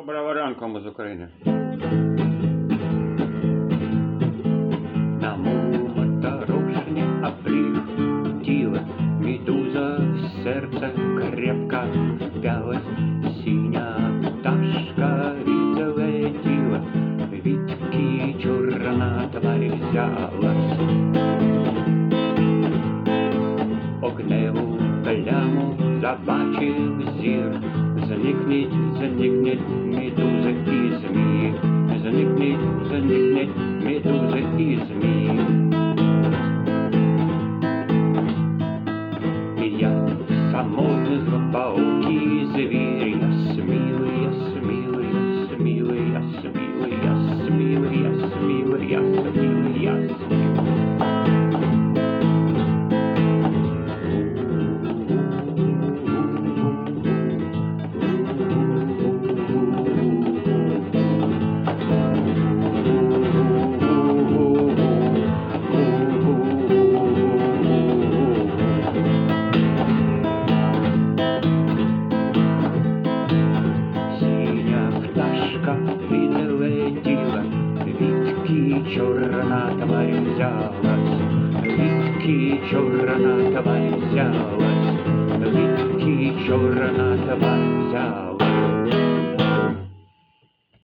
Доброго ранку, ми з України. На моторошне облетела медуза, в сердце крепко впялась. Синяя пташка залетела, витки черна тварь взялась. Огневу пляму забачив зір, зникнет медуза і змій, зникнет медуза і змій. Я самотних пауки звір, я смілий, я смілий, я смілий, я смілий, я смілий, я смілий, я смілий, я смілий. Відлетіла, вітки чорна тварь взялась, вітки чорна тварь взялась, вітки чорна тварь взялась.